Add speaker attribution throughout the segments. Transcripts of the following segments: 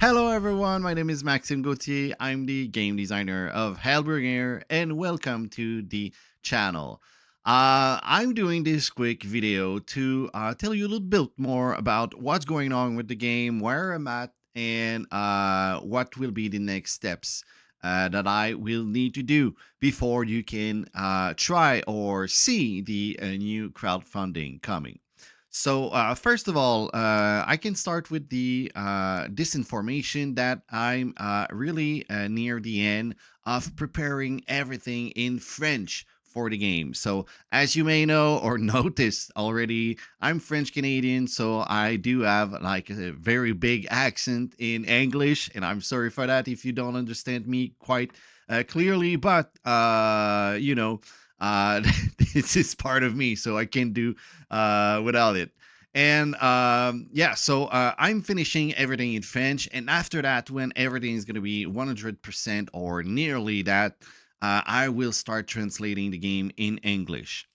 Speaker 1: Hello everyone, my name is Maxime Gauthier. I'm the game designer of Hellbringer and welcome to the channel. I'm doing this quick video to tell you a little bit more about what's going on with the game, where I'm at, and what will be the next steps that I will need to do before you can try or see the new crowdfunding coming. So first of all, I can start with the disinformation that I'm really near the end of preparing everything in French for the game. So as you may know or noticed already, I'm French Canadian, so I do have like a very big accent in English, and I'm sorry for that if you don't understand me quite clearly. But this is part of me, so I can't do without it. And yeah, so I'm finishing everything in French, and after that, when everything is going to be 100% or nearly that, I will start translating the game in English.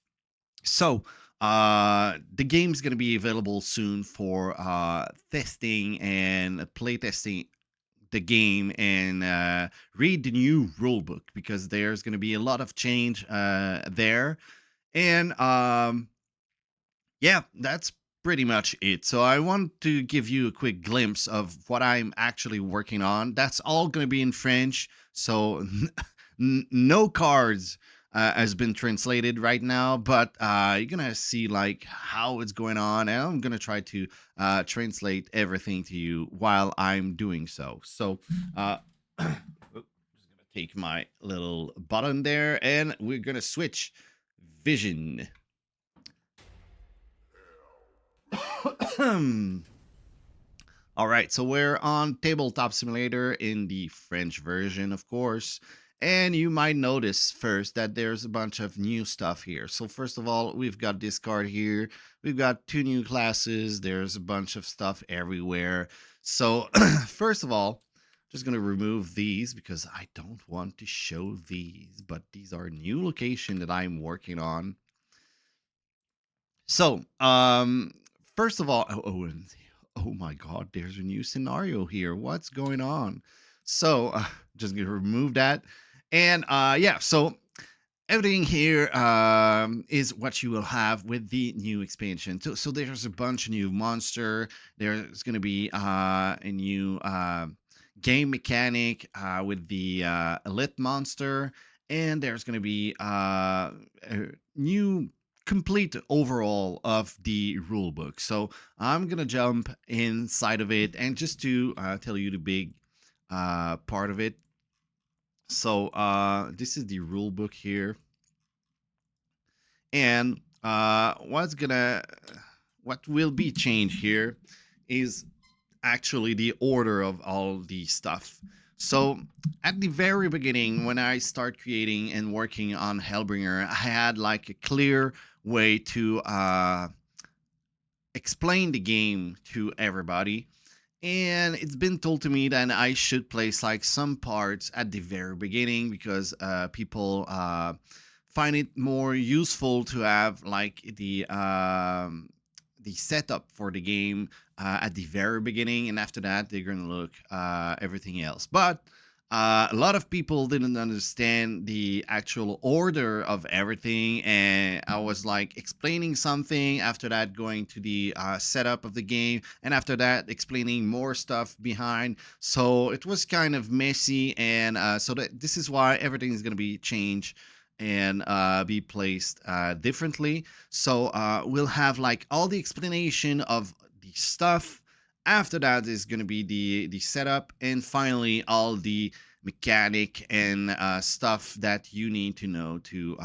Speaker 1: So the game is going to be available soon for testing and play testing the game and read the new rulebook because there's going to be a lot of change there. And yeah, that's pretty much it. So I want to give you a quick glimpse of what I'm actually working on. That's all going to be in French. So no cards has been translated right now, but you're going to see like how it's going on. And I'm going to try to translate everything to you while I'm doing so. So just going to take my little button there and we're going to switch vision. All right, so we're on Tabletop Simulator in the French version, of course. And you might notice first that there's a bunch of new stuff here. So first of all, we've got this card here. We've got two new classes. There's a bunch of stuff everywhere. So first of all, just going to remove these because I don't want to show these, but these are new location that I'm working on. So, first of all, oh my God, there's a new scenario here. What's going on? So, just gonna remove that, and yeah. So everything here is what you will have with the new expansion. So there's a bunch of new monster. There's gonna be a new game mechanic with the elite monster, and there's gonna be a new complete overall of the rule book. So I'm gonna jump inside of it and just to tell you the big part of it. So this is the rule book here, and what will be changed here is actually the order of all the stuff. So at the very beginning, when I start creating and working on Hellbringer, I had like a clear way to explain the game to everybody. And it's been told to me that I should place like some parts at the very beginning because people find it more useful to have like the setup for the game at the very beginning, and after that they're gonna look everything else. But a lot of people didn't understand the actual order of everything, and I was like explaining something, after that going to the setup of the game, and after that explaining more stuff behind. So it was kind of messy, and so this is why everything is going to be changed and be placed differently. So we'll have like all the explanation of the stuff. After that is going to be the setup, and finally all the mechanic and stuff that you need to know to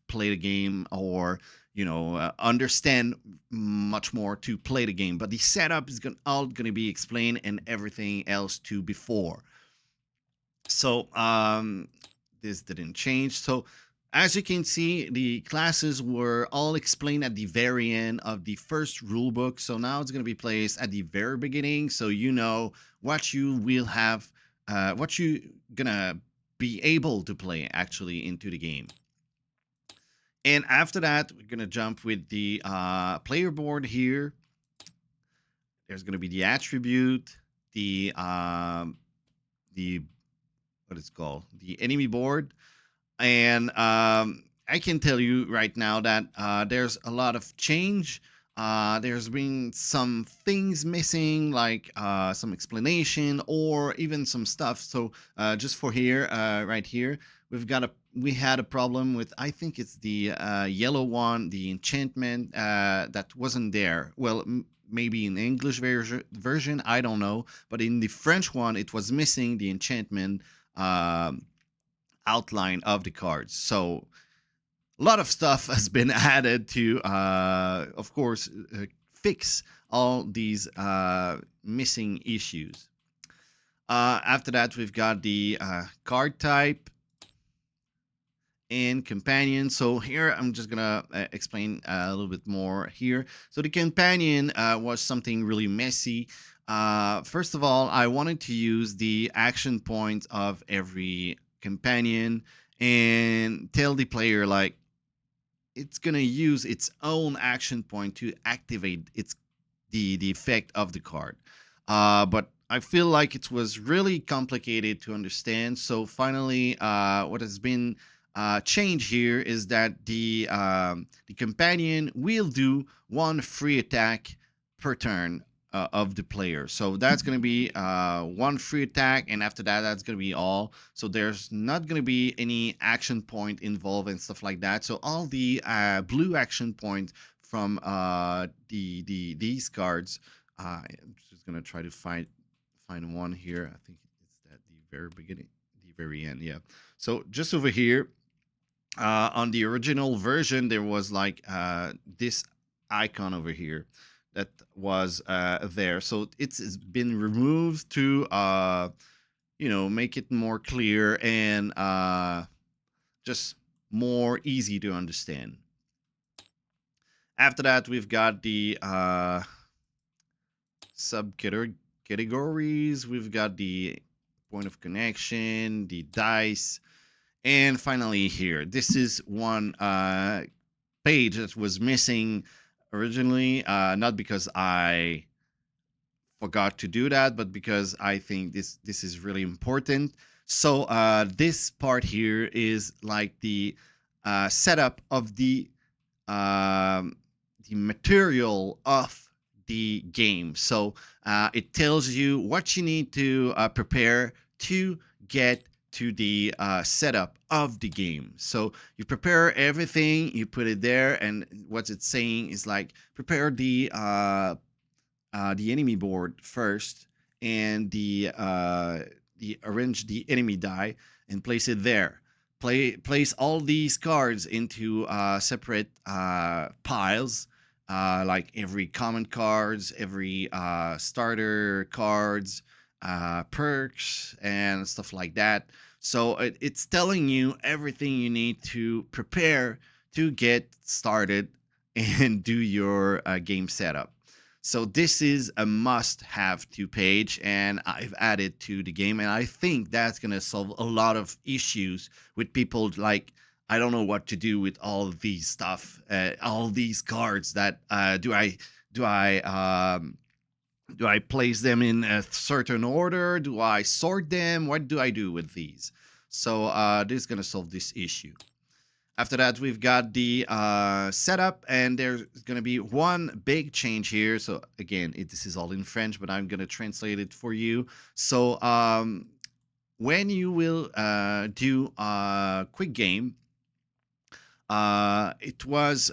Speaker 1: play the game, or understand much more to play the game. But the setup is all going to be explained, and everything else to before. So this didn't change. So as you can see, the classes were all explained at the very end of the first rule book. So now it's going to be placed at the very beginning, so you know what you will have, what you gonna be able to play actually into the game. And after that, we're gonna jump with the player board here. There's gonna be the attribute, the the what it's called, the enemy board. And I can tell you right now that there's a lot of change. There's been some things missing, like some explanation or even some stuff. So just for here, right here, we had a problem with, I think it's the yellow one, the enchantment that wasn't there. Well, maybe in the English version, I don't know, but in the French one, it was missing the enchantment. Outline of the cards. So a lot of stuff has been added to, of course, fix all these missing issues. After that, we've got the card type and companion. So here I'm just gonna explain a little bit more here. So the companion was something really messy. First of all, I wanted to use the action point of every companion and tell the player like it's gonna use its own action point to activate the effect of the card. But I feel like it was really complicated to understand. So finally, what has been changed here is that the companion will do one free attack per turn of the player. So that's going to be one free attack, and after that, that's going to be all. So there's not going to be any action point involved and stuff like that. So all the blue action points from these cards. I'm just gonna try to find one here. I think it's at the very beginning, the very end. Yeah. So just over here, on the original version, there was like this icon over here that was there. So it's been removed to make it more clear and just more easy to understand. After that, we've got the subcategories. We've got the point of connection, the dice, and finally here. This is one page that was missing originally, not because I forgot to do that, but because I think this is really important. So this part here is like the setup of the material of the game. So it tells you what you need to prepare to get to the setup of the game. So you prepare everything, you put it there, and what it's saying is like prepare the enemy board first, and the arrange the enemy die and place it there. Place all these cards into separate piles, like every common cards, every starter cards, perks, and stuff like that. So it's telling you everything you need to prepare to get started and do your game setup. So this is a must-have to page, and I've added to the game, and I think that's gonna solve a lot of issues with people like I don't know what to do with all of these stuff, all these cards. That do I place them in a certain order? Do I sort them? What do I do with these? So this is gonna solve this issue. After that, we've got the setup, and there's going to be one big change here. So again, this is all in French, but I'm going to translate it for you. So when you will do a quick game, it was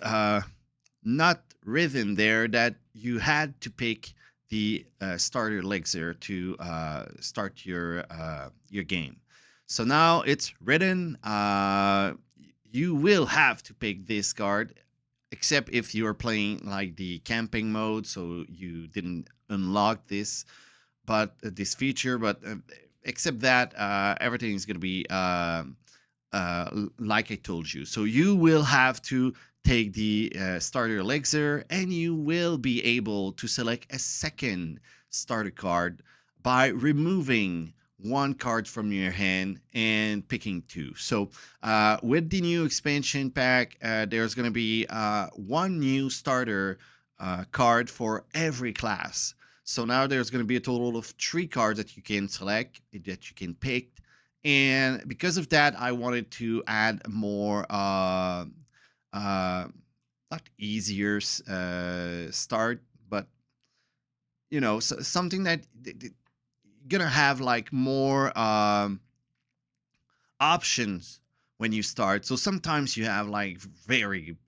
Speaker 1: not written there that you had to pick the starter elixir to start your game. So now it's written. You will have to pick this card, except if you're playing like the camping mode, so you didn't unlock this feature. But except that, everything is going to be like I told you. So you will have to take the starter elixir, and you will be able to select a second starter card by removing one card from your hand and picking two. So with the new expansion pack, there's going to be one new starter card for every class. So now there's going to be a total of 3 cards that you can select, that you can pick. And because of that, I wanted to add more, uh, not easier start, but something that gonna have like more options when you start. So sometimes you have like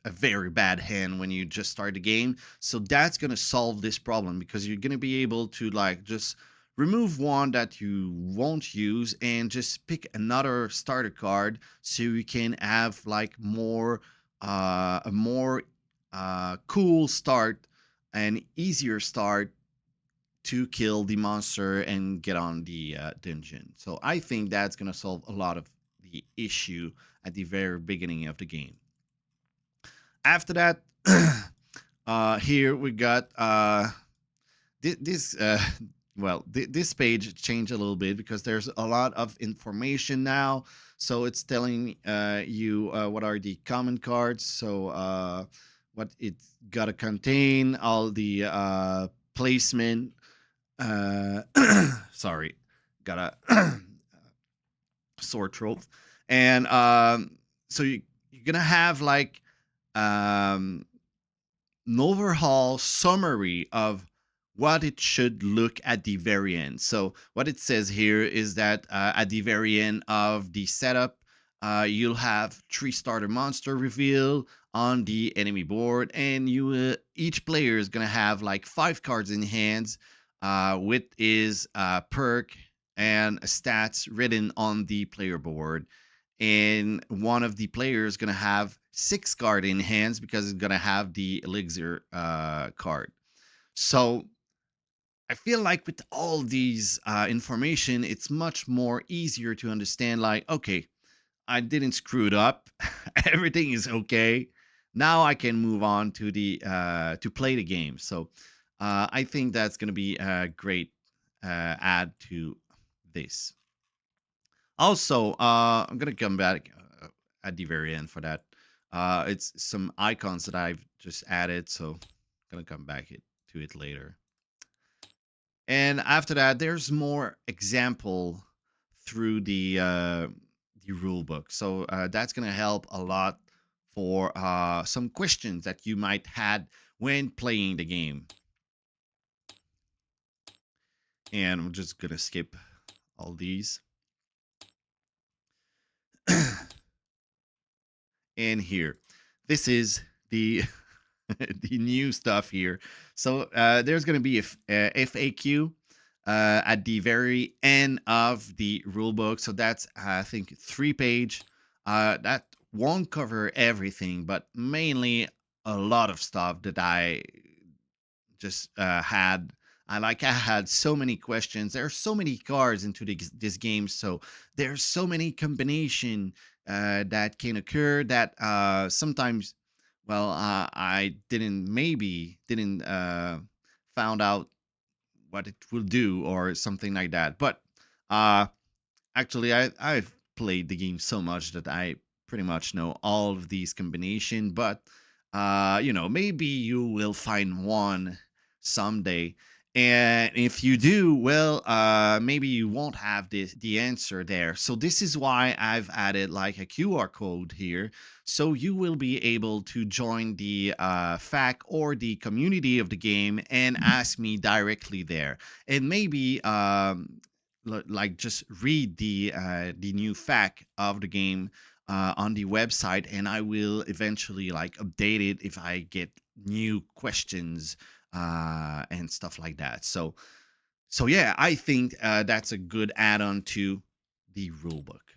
Speaker 1: a very bad hand when you just start the game. So that's going to solve this problem, because you're going to be able to like just remove one that you won't use and just pick another starter card, so you can have like more a more cool start, an easier start to kill the monster and get on the dungeon. So I think that's going to solve a lot of the issue at the very beginning of the game. After that, here we got this. Well, this page changed a little bit because there's a lot of information now. So it's telling you what are the common cards. So what it's gotta contain, all the placement. Sorry, got a sore throat. And so you're gonna have like um, an overall summary of what it should look at the very end. So what it says here is that at the very end of the setup, you'll have 3 starter monster reveal on the enemy board, and each player is gonna have like 5 cards in hands with his perk and stats written on the player board. And one of the players is gonna have 6 card in hands because it's gonna have the elixir card. So I feel like with all these information, it's much more easier to understand. Like, okay, I didn't screw it up. Everything is okay. Now I can move on to the to play the game. So I think that's gonna be a great add to this. Also, I'm gonna come back at the very end for that. It's some icons that I've just added, so I'm gonna come back to it later. And after that, there's more example through the rule book. So that's gonna help a lot for some questions that you might had when playing the game. And I'm just gonna skip all these. And here, this is the the new stuff here. So there's going to be a FAQ at the very end of the rule book. So that's I think 3 page. That won't cover everything, but mainly a lot of stuff that I just had. I had so many questions. There are so many cards into this game, so there's so many combination that can occur that sometimes, well, I didn't found out what it will do or something like that. But uh, actually, I've played the game so much that I pretty much know all of these combination. But maybe you will find one someday. And if you do, well, maybe you won't have the answer there. So this is why I've added like a QR code here, so you will be able to join the FAQ or the community of the game and ask me directly there. And maybe like just read the new fact of the game on the website, and I will eventually like update it if I get new questions and stuff like that. So yeah, I think that's a good add-on to the rulebook.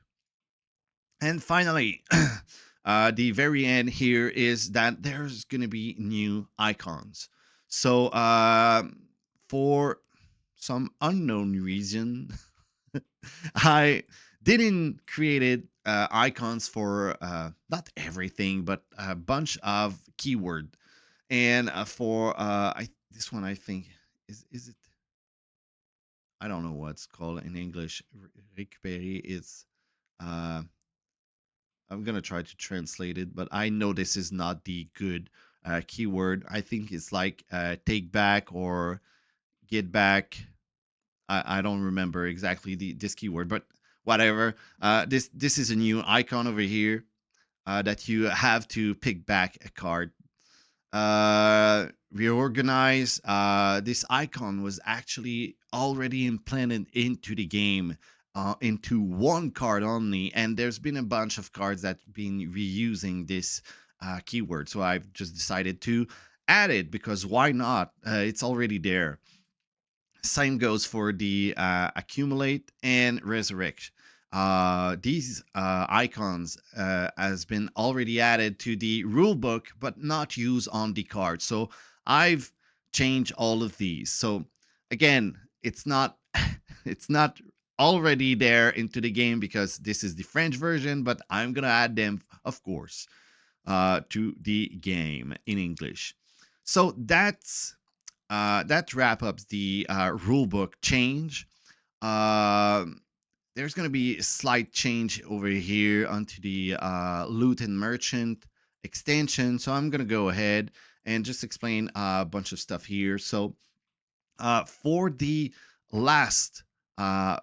Speaker 1: And finally, the very end here is that there's gonna be new icons. So for some unknown reason, I didn't created icons for not everything, but a bunch of keyword. And for this one, I think is it? I don't know what's called in English. Récupérer is. Uh, I'm gonna try to translate it, but I know this is not the good keyword. I think it's like take back or get back. I don't remember exactly this keyword, but whatever. This is a new icon over here that you have to pick back a card. Reorganize. This icon was actually already implanted into the game, into one card only, and there's been a bunch of cards that been reusing this keyword. So I've just decided to add it because why not? It's already there. Same goes for the accumulate and resurrect. These icons has been already added to the rule book, but not used on the card. So I've changed all of these. So again, it's not it's not already there into the game because this is the French version, but I'm gonna add them, of course, to the game in English. So that wrap up the rulebook change. Um there's going to be a slight change over here onto the loot and merchant extension. So I'm going to go ahead and just explain a bunch of stuff here. So for the last uh,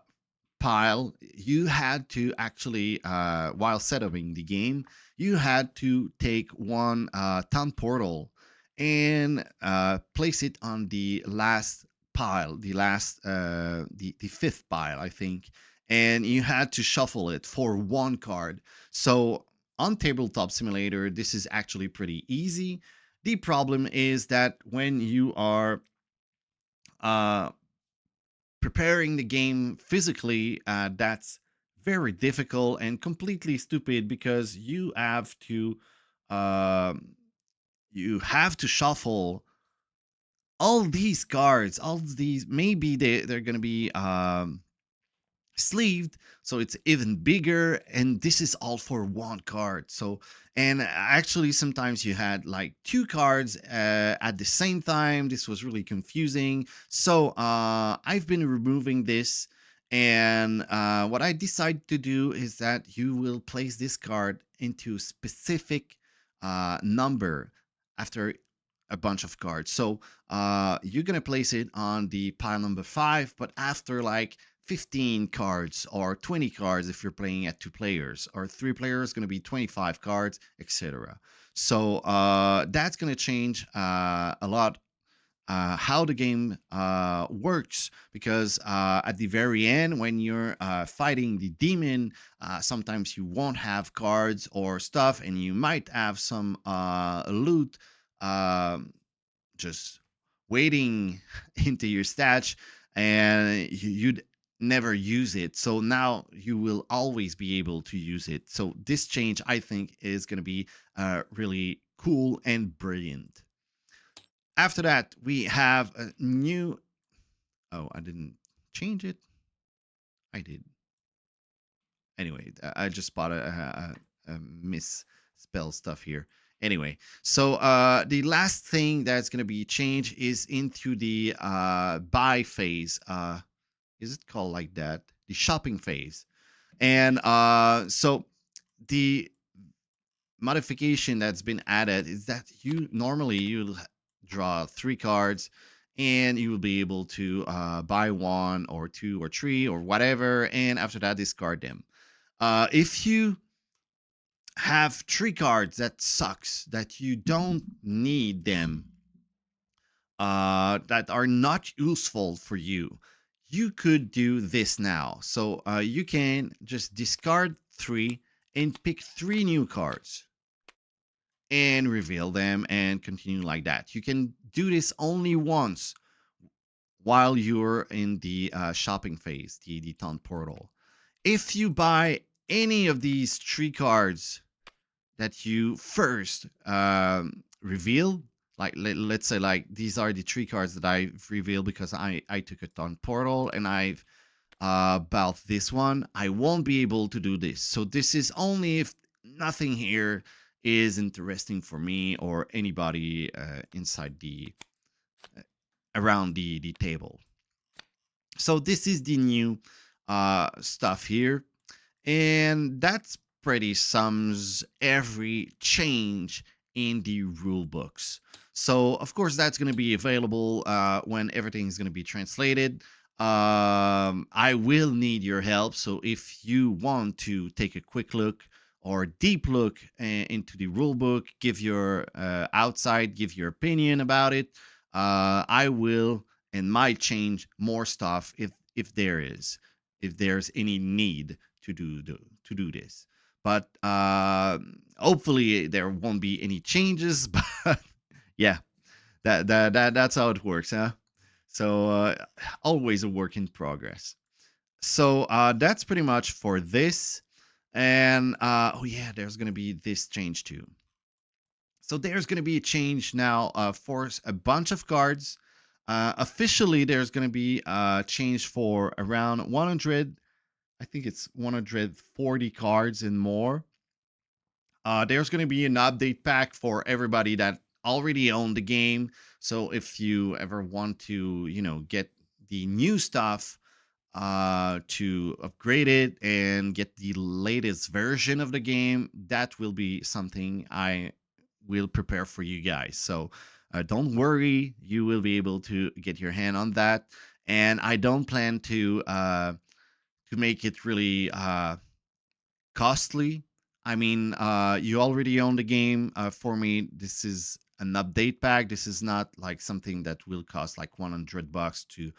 Speaker 1: pile, you had to actually, while setting the game, you had to take one town portal and place it on the last pile, the fifth pile, I think, and you had to shuffle it for one card. So on Tabletop Simulator, this is actually pretty easy. The problem is that when you are uh, preparing the game physically, that's very difficult and completely stupid because um, you have to shuffle all these cards, all these. Maybe they're gonna be sleeved, so it's even bigger, and this is all for one card. So, and actually sometimes you had like two cards at the same time. This was really confusing. So I've been removing this, and what I decided to do is that you will place this card into specific number after a bunch of cards. So you're gonna place it on the pile number 5, but after like 15 cards or 20 cards if you're playing at 2 players, or 3 players going to be 25 cards, etc. So that's going to change a lot how the game works, because at the very end when you're fighting the demon, sometimes you won't have cards or stuff, and you might have some loot um just waiting into your stash, and you'd never use it. So now you will always be able to use it. So this change, I think, is going to be really cool and brilliant. After that, we have a new. Oh, I didn't change it. I did. Anyway, I just spotted a misspell stuff here. Anyway, so the last thing that's going to be changed is into the buy phase. Is it called like that? The shopping phase. And so the modification that's been added is that you'll draw 3 cards, and you will be able to buy 1 or 2 or 3 or whatever, and after that discard them. If you have 3 cards that sucks, that you don't need them, that are not useful for you, you could do this now. So you can just discard 3 and pick 3 new cards and reveal them and continue like that. You can do this only once while you're in the shopping phase, the town portal. If you buy any of these 3 cards that you first reveal, like let's say like these are the 3 cards that I've revealed because I took it on portal and I've bought this one, I won't be able to do this. So this is only if nothing here is interesting for me or anybody inside the around the table. So this is the new stuff here, and that's pretty sums every change in the rule books. So of course that's going to be available when everything is going to be translated. I will need your help. So if you want to take a quick look or deep look into the rule book, give your give your opinion about it. I will and might change more stuff if there is, if there's any need to do this. But hopefully there won't be any changes. But yeah, that's how it works, huh? So always a work in progress. So that's pretty much for this. And oh yeah, there's gonna be this change too. So there's gonna be a change now for a bunch of cards. Officially, there's gonna be a change for around 100. I think it's 140 cards and more. There's going to be an update pack for everybody that already owned the game. So if you ever want to, get the new stuff to upgrade it and get the latest version of the game, that will be something I will prepare for you guys. So don't worry, you will be able to get your hand on that. And I don't plan to make it really costly. I mean, you already own the game. For me, this is an update pack. This is not like something that will cost like $100 to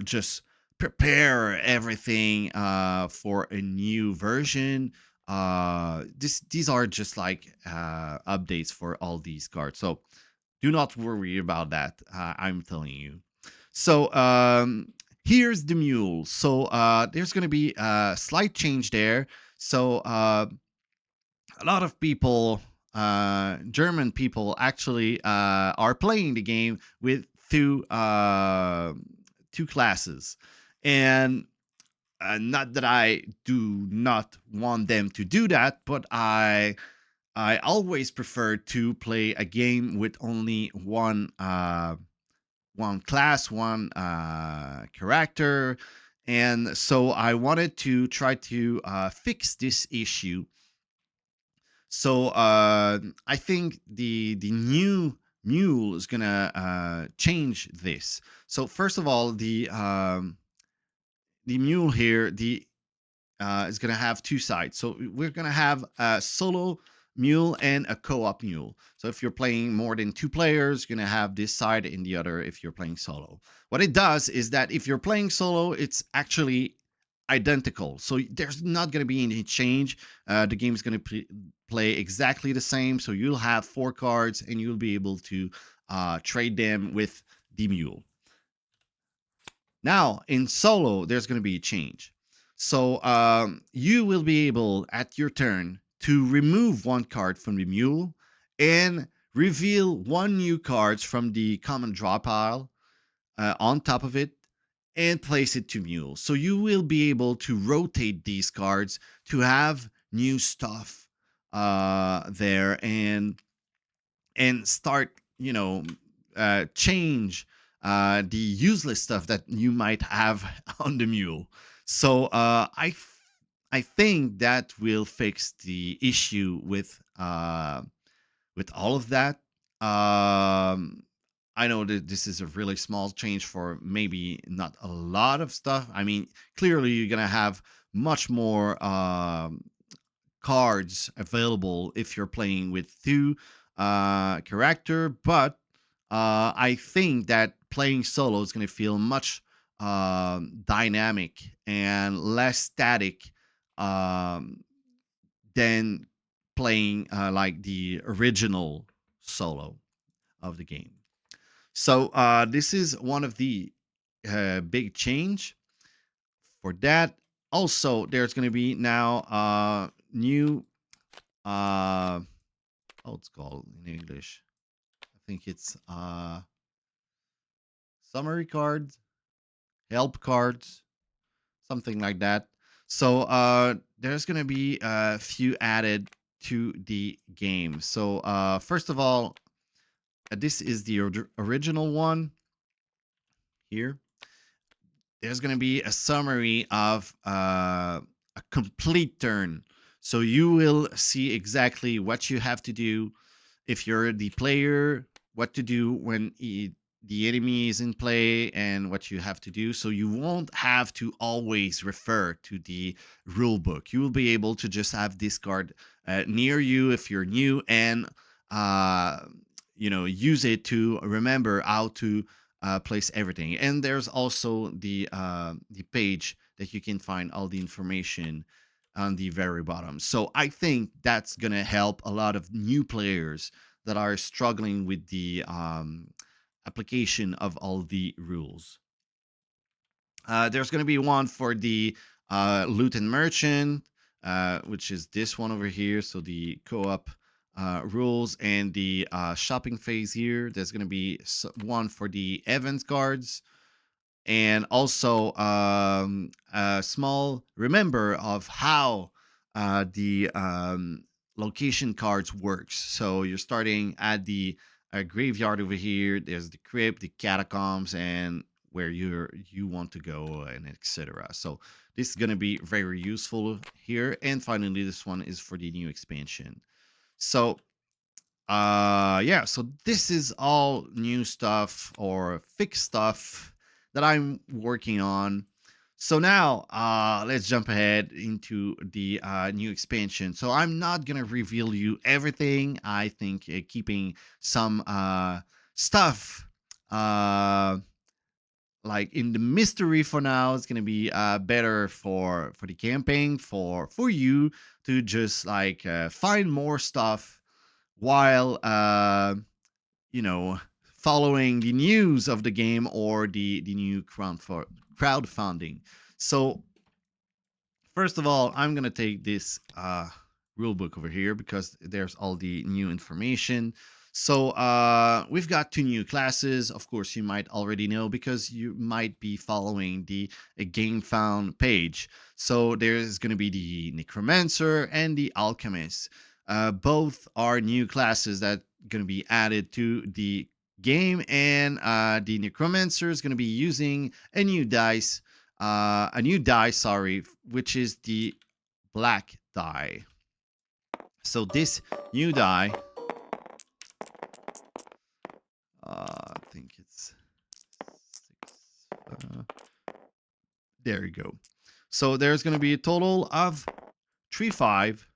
Speaker 1: just prepare everything for a new version. These are just like updates for all these cards. So do not worry about that. I'm telling you. So here's the mule. So there's going to be a slight change there. So a lot of people, German people, actually are playing the game with two classes, and not that I do not want them to do that, but I always prefer to play a game with only one class, one character. And so I wanted to try to fix this issue. So I think the new Mule is gonna change this. So first of all, the Mule here, the is going to have two sides. So we're going to have a solo mule and a co-op mule. So if you're playing more than two players, you're going to have this side and the other if you're playing solo. What it does is that if you're playing solo, it's actually identical. So there's not going to be any change. The game is going to play exactly the same. So you'll have four cards and you'll be able to trade them with the mule. Now, in solo, there's going to be a change. So you will be able, at your turn, to remove one card from the mule and reveal one new card from the common draw pile on top of it and place it to mule. So you will be able to rotate these cards to have new stuff there and start, change the useless stuff that you might have on the mule. So I think that will fix the issue with all of that. I know that this is a really small change for maybe not a lot of stuff. I mean, clearly you're gonna have much more cards available if you're playing with two character, but I think that playing solo is going to feel much dynamic and less static um, than playing like the original solo of the game. So this is one of the big change for that. Also, there's going to be now new oh, it's called in English. I think it's summary cards, help cards, something like that. So there's gonna be a few added to the game. So first of all, this is the original one here. There's gonna be a summary of a complete turn. So you will see exactly what you have to do if you're the player, what to do when the enemy is in play and what you have to do. So you won't have to always refer to the rule book. You will be able to just have this card near you if you're new, and uh, use it to remember how to place everything. And there's also the page that you can find all the information on the very bottom. So I think that's gonna help a lot of new players that are struggling with the application of all the rules. There's going to be one for the loot and merchant, which is this one over here. So the co-op rules and the shopping phase here. There's going to be one for the event cards, and also a small remember of how the location cards works. So you're starting at the graveyard over here. There's the crypt, the catacombs, and where you want to go, and etc. So this is going to be very useful here. And finally, this one is for the new expansion. So yeah, so this is all new stuff or fixed stuff that I'm working on. So now let's jump ahead into the new expansion. So I'm not gonna reveal you everything. I think keeping some stuff uh like in the mystery for now is gonna be better for the campaign, for you to just like find more stuff while you know following the news of the game or the new crowdfunding. So first of all, I'm gonna take this rule book over here because there's all the new information. So we've got two new classes. Of course, you might already know because you might be following the game found page. So there's going to be the necromancer and the alchemist. Both are new classes that going to be added to the game, and the necromancer is going to be using a new die, sorry, which is the black die. So this new die, I think it's six. There you go. So there's going to be a total of 3 5,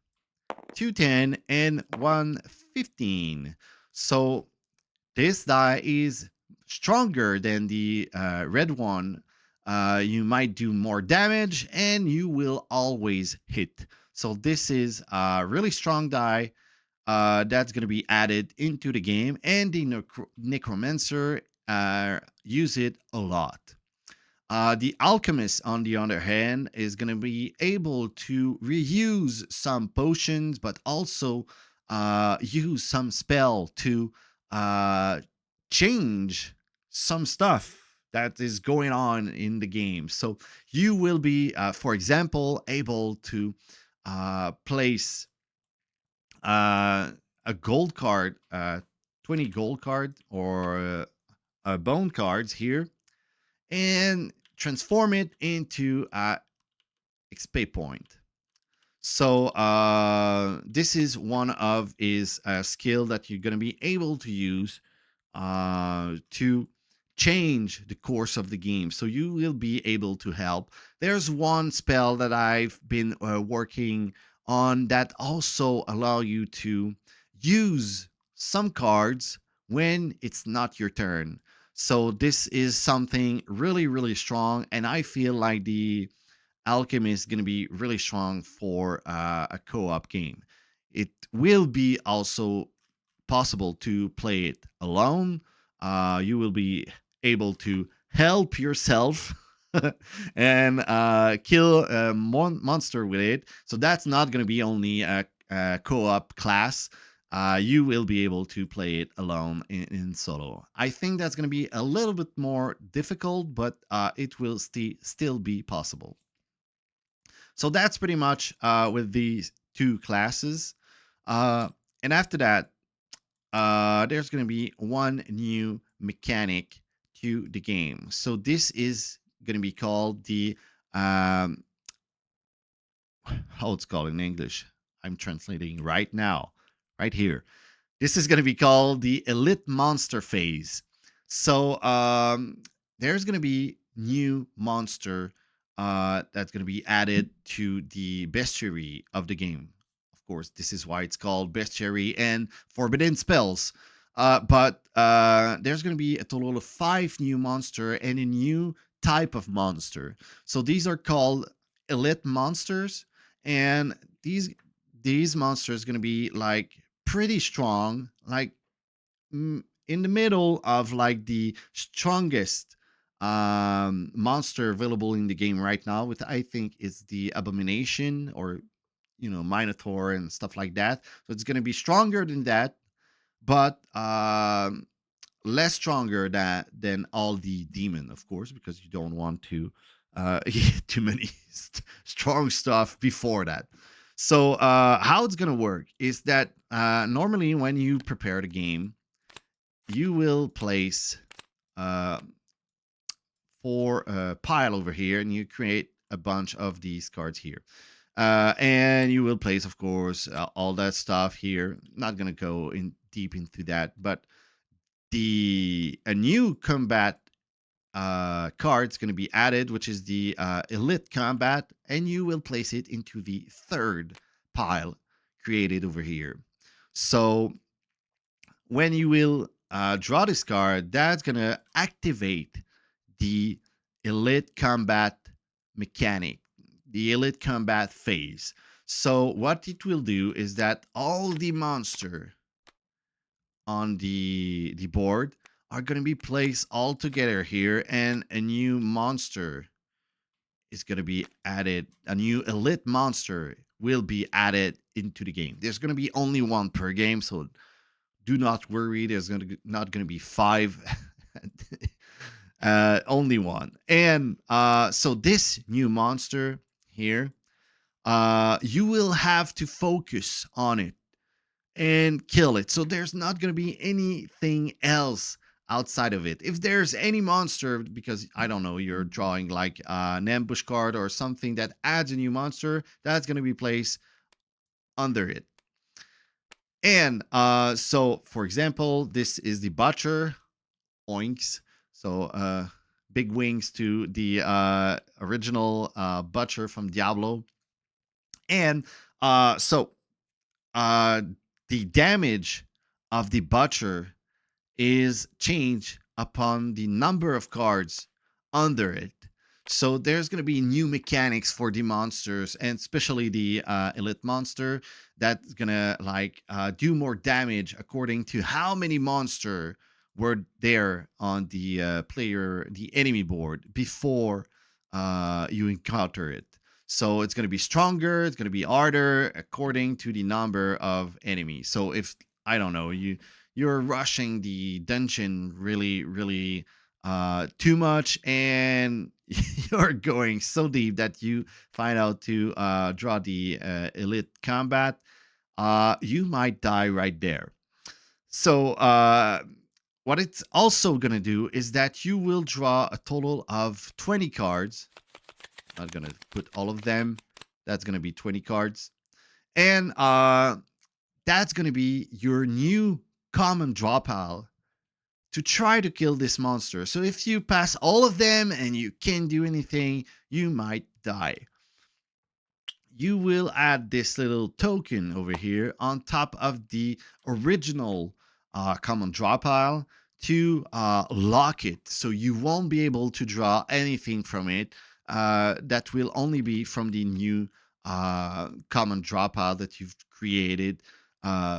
Speaker 1: 2 10, and 1 15. So this die is stronger than the red one. You might do more damage and you will always hit. So this is a really strong die that's going to be added into the game, and the necromancer use it a lot. The alchemist, on the other hand, is going to be able to reuse some potions, but also use some spell to uh, change some stuff that is going on in the game. So you will be, for example, able to place a gold card, 20 gold card, or bone cards here, and transform it into a XP point. So this is one of his skill that you're going to be able to use to change the course of the game. So you will be able to help. There's one spell that I've been working on that also allow you to use some cards when it's not your turn. So this is something really, really strong, and I feel like the Alchemist is going to be really strong for a co-op game. It will be also possible to play it alone. You will be able to help yourself and kill a monster with it. So that's not going to be only a co-op class. You will be able to play it alone in solo. I think that's going to be a little bit more difficult, but it will still be possible. So that's pretty much with these two classes. And after that, there's going to be one new mechanic to the game. So this is going to be called the how it's called in English. I'm translating right now, right here. This is going to be called the Elite Monster phase. So there's going to be new monster that's going to be added to the bestiary of the game. Of course, this is why it's called bestiary and forbidden spells. But there's going to be a total of 5 new monster and a new type of monster. So these are called elite monsters, and these monsters going to be like pretty strong, like in the middle of like the strongest monster available in the game right now, with I think is the Abomination, or Minotaur and stuff like that. So it's going to be stronger than that, but less stronger than all the demon, of course, because you don't want to get too many strong stuff before that. So how it's gonna work is that normally when you prepare the game, you will place uh, for a pile over here, and you create a bunch of these cards here. And you will place, of course, all that stuff here. Not gonna go in deep into that, but a new combat card is going to be added, which is the elite combat, and you will place it into the third pile created over here. So when you will draw this card, that's going to activate the elite combat mechanic, the elite combat phase. So what it will do is that all the monster on the board are going to be placed all together here, and a new monster is going to be added. A new elite monster will be added into the game. There's going to be only one per game, so do not worry. There's not going to be 5. Only one. And so this new monster here, you will have to focus on it and kill it. So there's not going to be anything else outside of it. If there's any monster, because I don't know, you're drawing like an ambush card or something that adds a new monster, that's going to be placed under it. And so, for example, this is the Butcher, oinks. So big wings to the original Butcher from Diablo. And so the damage of the Butcher is changed upon the number of cards under it. So there's going to be new mechanics for the monsters, and especially the elite monster, that's going to like do more damage according to how many monster were there on the the enemy board before you encounter it. So it's going to be stronger, it's going to be harder according to the number of enemies. So if, I don't know, you're rushing the dungeon really too much, and you're going so deep that you find out to draw the elite combat, you might die right there. So what it's also going to do is that you will draw a total of 20 cards. Not going to put all of them. That's going to be 20 cards. And that's going to be your new common draw pile to try to kill this monster. So if you pass all of them and you can't do anything, you might die. You will add this little token over here on top of the original common draw pile to lock it, so you won't be able to draw anything from it. That will only be from the new common draw pile that you've created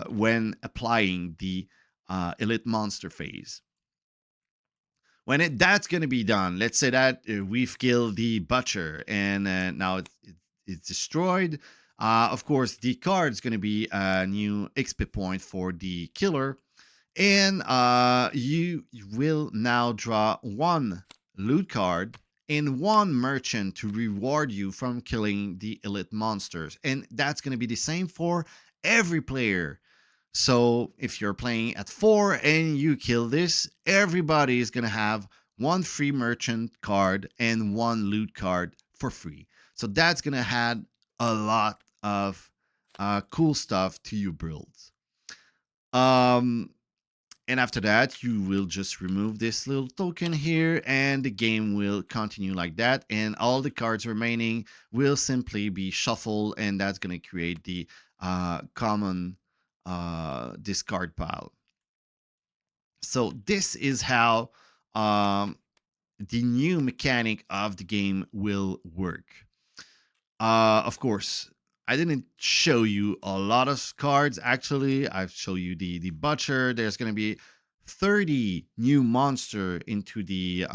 Speaker 1: when applying the elite monster phase. When that's going to be done, let's say that we've killed the Butcher, and now it's destroyed. Of course, the card's going to be a new XP point for the killer, and you will now draw 1 loot card and 1 merchant to reward you from killing the elite monsters. And that's going to be the same for every player. So if you're playing at 4 and you kill this, everybody is going to have 1 free merchant card and 1 loot card for free. So that's going to add a lot of cool stuff to your builds. Um, and after that, you will just remove this little token here, and the game will continue like that. And all the cards remaining will simply be shuffled, and that's going to create the common discard pile. So this is how um, the new mechanic of the game will work. Of course, I didn't show you a lot of cards. Actually, I've shown you the butcher. There's gonna be 30 new monster into the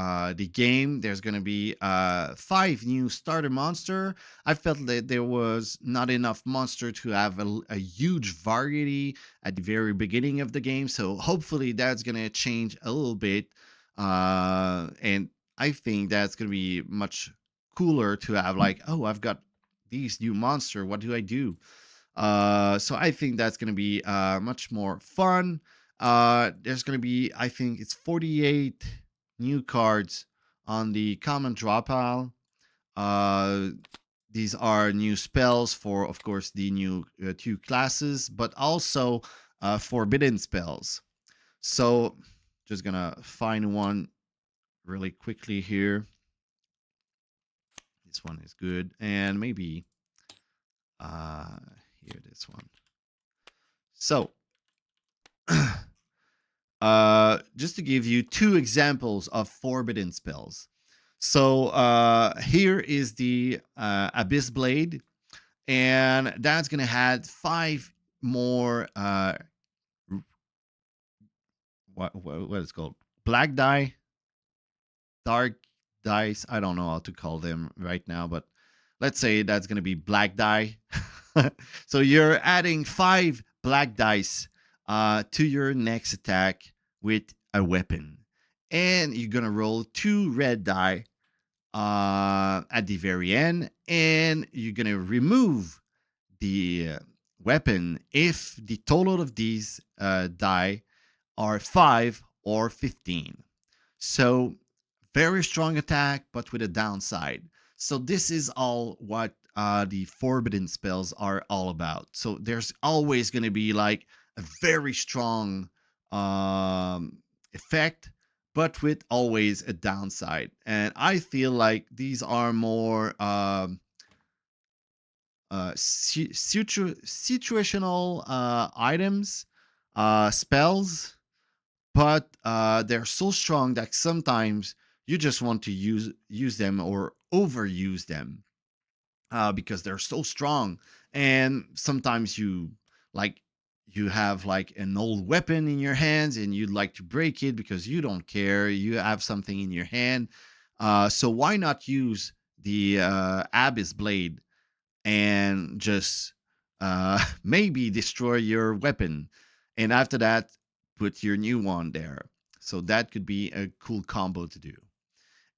Speaker 1: game. There's gonna be 5 new starter monster. I felt that there was not enough monster to have a huge variety at the very beginning of the game. So hopefully that's gonna change a little bit. And I think that's gonna be much cooler to have like, oh, I've got these new monster. What do I do? So I think that's gonna be much more fun. There's gonna be, I think it's 48 new cards on the common draw pile. Uh, these are new spells for, of course, the new 2 classes, but also forbidden spells. So just gonna find one really quickly here. This one is good, and maybe uh here, this one. So just to give you 2 examples of forbidden spells. So here is the Abyss Blade, and that's gonna add 5 more what is it called, black die, dark dice. I don't know how to call them right now, but let's say that's going to be black die. So you're adding 5 black dice to your next attack with a weapon, and you're going to roll 2 red die at the very end, and you're going to remove the weapon if the total of these die are 5 or 15. So very strong attack, but with a downside. So this is all what the forbidden spells are all about. So there's always going to be like a very strong effect, but with always a downside. And I feel like these are more situational items, spells, but they're so strong that sometimes you just want to use them or overuse them because they're so strong. And sometimes like you have like an old weapon in your hands and you'd like to break it because you don't care. You have something in your hand, so why not use the Abyss Blade and just maybe destroy your weapon, and after that put your new one there. So that could be a cool combo to do.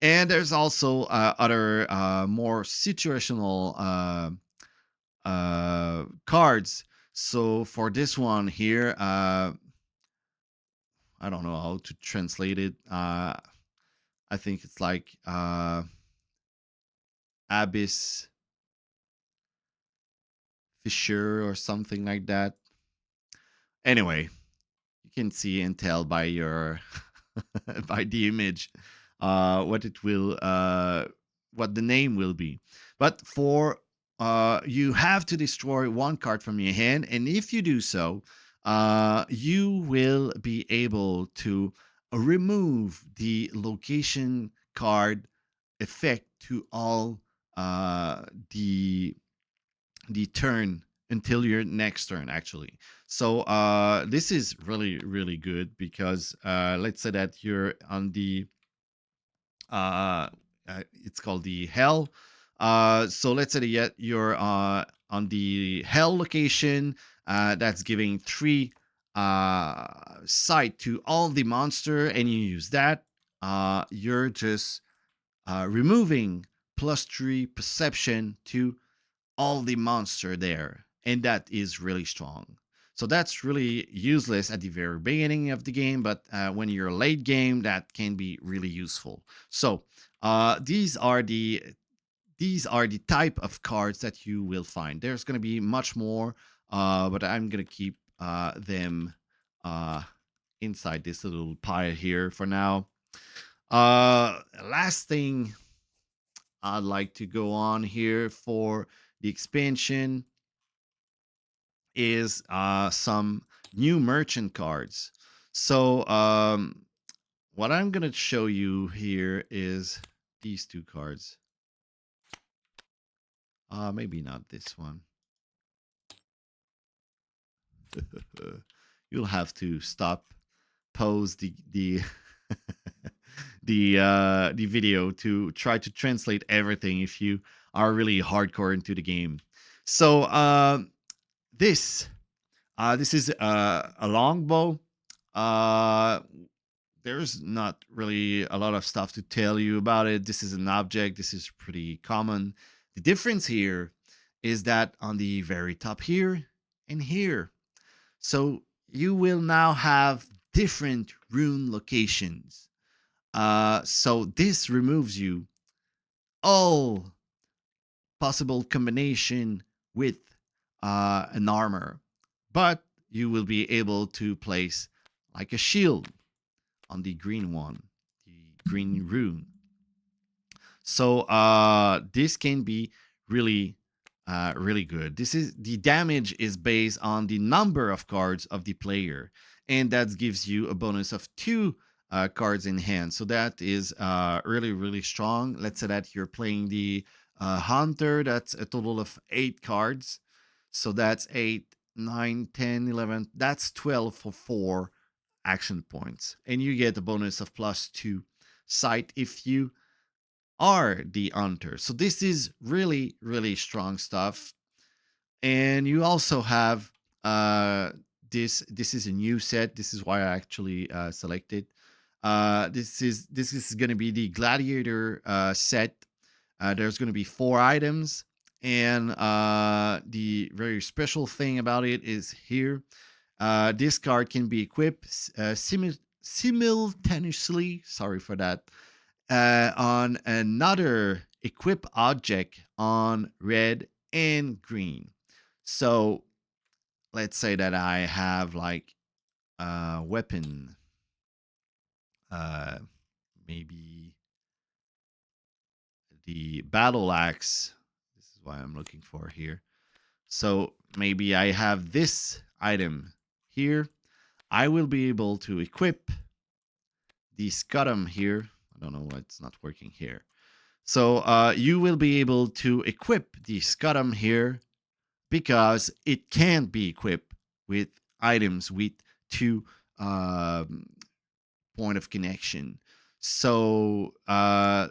Speaker 1: And there's also other more situational cards. So for this one here, I don't know how to translate it. I think it's like Abyss Fisher or something like that. Anyway, you can see and tell by your by the image what it will what the name will be. But for you have to destroy 1 card from your hand, and if you do so, you will be able to remove the location card effect to all the turn until your next turn, actually. So this is really really good because let's say that you're on the it's called the hell. So let's say that you're on the hell location, that's giving 3 sight to all the monster, and you use that, you're just removing +3 perception to all the monster there, and that is really strong. So that's really useless at the very beginning of the game, but when you're late game, that can be really useful. So these are the type of cards that you will find. There's going to be much more, but I'm going to keep them uh, inside this little pie here for now. Last thing I'd like to go on here for the expansion is some new merchant cards. So what I'm gonna show you here is these two cards. Maybe not this one. You'll have to stop, pause the the video to try to translate everything if you are really hardcore into the game. So this this is a longbow. Uh, there's not really a lot of stuff to tell you about it. This is an object. This is pretty common. The difference here is that on the very top here and here, so you will now have different rune locations. So this removes you all possible combination with an armor, but you will be able to place like a shield on the green one, the green rune. So this can be really really good. This is the damage is based on the number of cards of the player, and that gives you a bonus of 2 cards in hand. So that is really really strong. Let's say that you're playing the hunter. That's a total of 8 cards. So that's 8, 9, 10, 11. That's 12 for 4 action points, and you get a bonus of +2 sight if you are the hunter. So this is really really strong stuff. And you also have this is a new set. This is why I actually selected. This is going to be the gladiator set. There's going to be 4 items, and the very special thing about it is here. This card can be equipped simultaneously. Sorry for that. On another equip object on red and green. So let's say that I have like a weapon, uh, maybe the battle axe. This is what I'm looking for here. So maybe I have this item here. I will be able to equip the scutum here. I don't know why it's not working here. So you will be able to equip the scutum here because it can be equipped with items with 2 um, point of connection. So a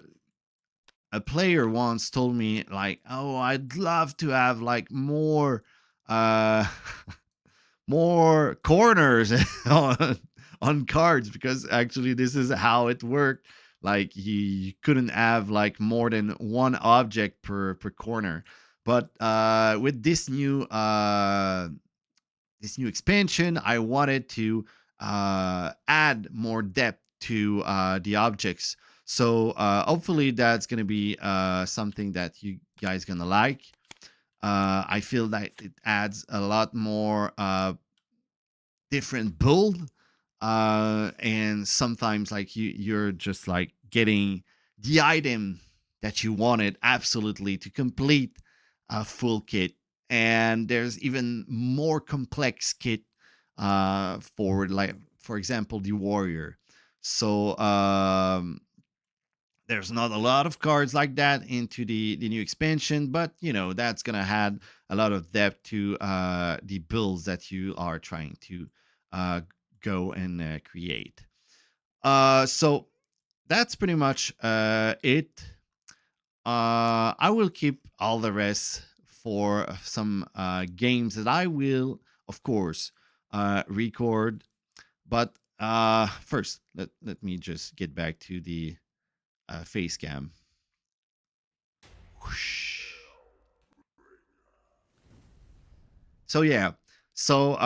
Speaker 1: player once told me like, "Oh, I'd love to have like more uh, more corners on cards because actually this is how it worked. Like you couldn't have like more than 1 object per corner." But with this new expansion, I wanted to add more depth to the objects. So hopefully that's gonna be something that you guys gonna like. I feel that it adds a lot more different build, and sometimes like you're just like getting the item that you wanted absolutely to complete a full kit, and there's even more complex kit for like for example the warrior. So there's not a lot of cards like that into the new expansion, but you know that's gonna add a lot of depth to the builds that you are trying to uh, go and create. So that's pretty much it. I will keep all the rest for some games that I will, of course, record. But first, let me just get back to the face cam. Whoosh. So yeah, so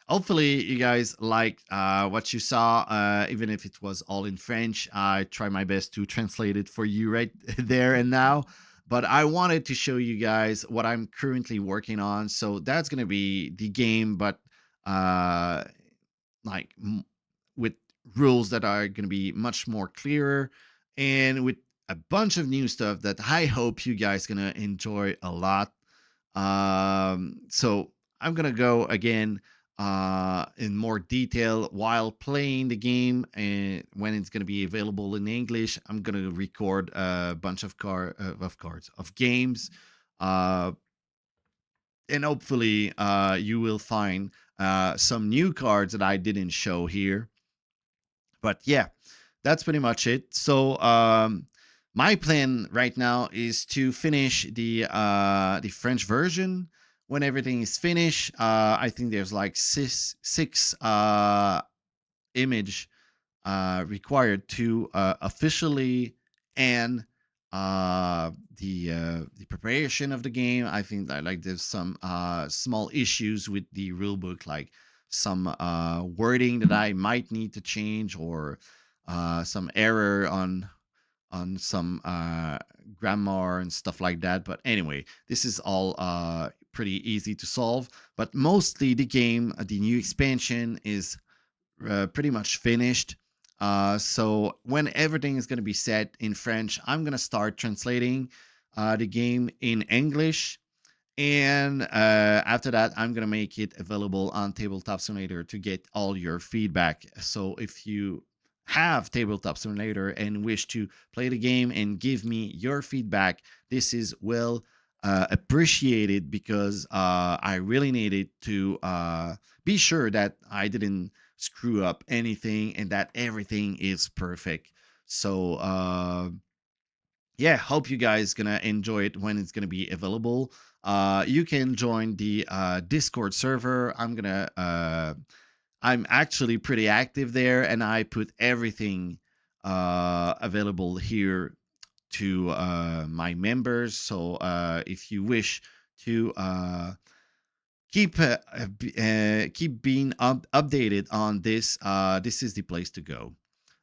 Speaker 1: hopefully you guys liked what you saw, even if it was all in French. I try my best to translate it for you right there and now. But I wanted to show you guys what I'm currently working on. So that's gonna be the game, but uh like with rules that are going to be much more clearer, and with a bunch of new stuff that I hope you guys gonna enjoy a lot. So I'm gonna go again in more detail while playing the game, and when it's gonna be available in English, I'm gonna record a bunch of cards of games, uh, and hopefully you will find some new cards that I didn't show here. But yeah, that's pretty much it. So my plan right now is to finish the French version. When everything is finished, I think there's like six image required to officially end the preparation of the game. I think that like there's some small issues with the rule book, like some wording that I might need to change, or some error on some grammar and stuff like that. But anyway, this is all pretty easy to solve. But mostly the game, the new expansion is pretty much finished. So when everything is going to be set in French, I'm going to start translating the game in English. And after that, I'm going to make it available on Tabletop Simulator to get all your feedback. So if you have Tabletop Simulator and wish to play the game and give me your feedback, this is well appreciated, because I really needed to be sure that I didn't screw up anything and that everything is perfect. So yeah, hope you guys gonna enjoy it when it's gonna be available. You can join the Discord server. I'm actually pretty active there, and I put everything available here to my members. So if you wish to keep being updated on this, this is the place to go.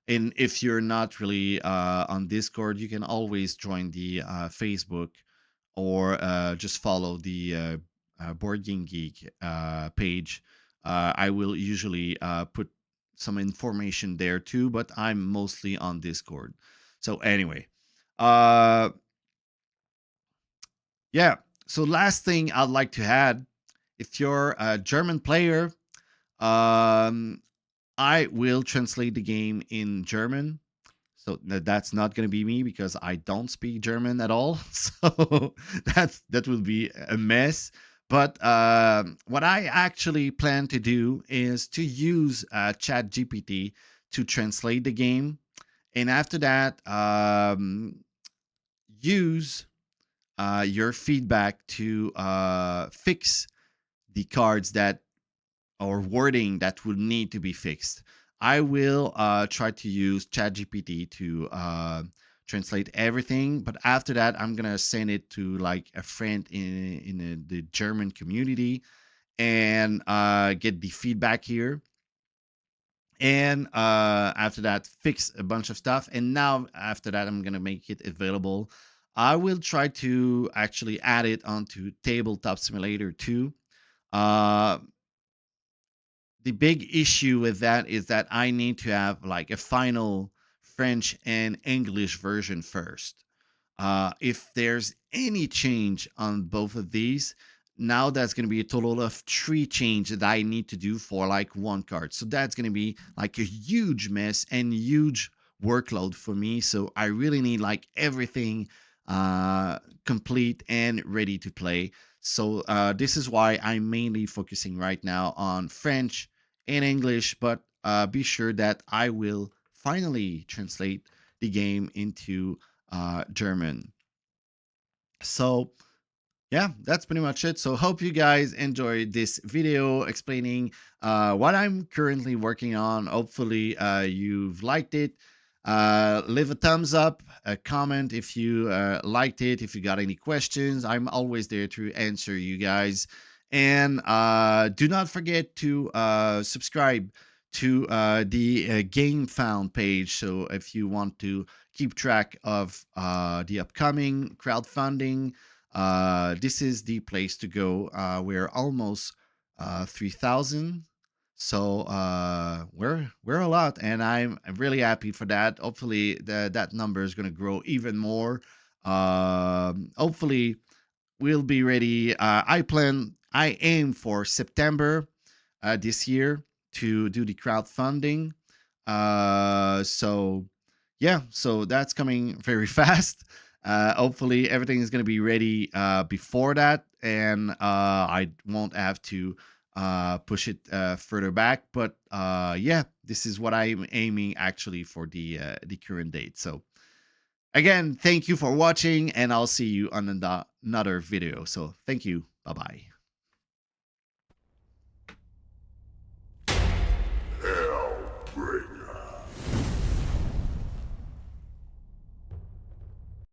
Speaker 1: And if you're not really on Discord, you can always join the Facebook, or just follow the Board Game Geek page. I will usually put some information there too, but I'm mostly on Discord. So anyway, uh, yeah. So last thing I'd like to add, if you're a German player, um, I will translate the game in German. So that's not going to be me, because I don't speak German at all. So that will be a mess. But what I actually plan to do is to use Chat GPT to translate the game, and after that, use your feedback to fix the cards that, or wording that would need to be fixed. I will try to use ChatGPT to translate everything, but after that, I'm gonna send it to like a friend in the German community, and get the feedback here. And after that, fix a bunch of stuff. And now after that, I'm gonna make it available. I will try to actually add it onto Tabletop Simulator 2. Uh, the big issue with that is that I need to have like a final French and English version first. If there's any change on both of these, now that's going to be a total of 3 change that I need to do for like one card. So that's going to be like a huge mess and huge workload for me. So I really need like everything complete and ready to play. So this is why I'm mainly focusing right now on French and English, but be sure that I will finally translate the game into German. So yeah, that's pretty much it. So hope you guys enjoyed this video explaining what I'm currently working on. Hopefully you've liked it. Leave a thumbs up, a comment if you liked it. If you got any questions, I'm always there to answer you guys. And do not forget to subscribe to the Game Found page. So if you want to keep track of the upcoming crowdfunding, this is the place to go. We're almost 3,000. So we're a lot, and I'm really happy for that. Hopefully that number is going to grow even more. Hopefully we'll be ready. I aim for September this year to do the crowdfunding. So yeah, so that's coming very fast. Hopefully everything is going to be ready before that, and I won't have to push it further back. But yeah, this is what I'm aiming actually for the current date. So again, thank you for watching, and I'll see you on another video. So thank you. Bye bye.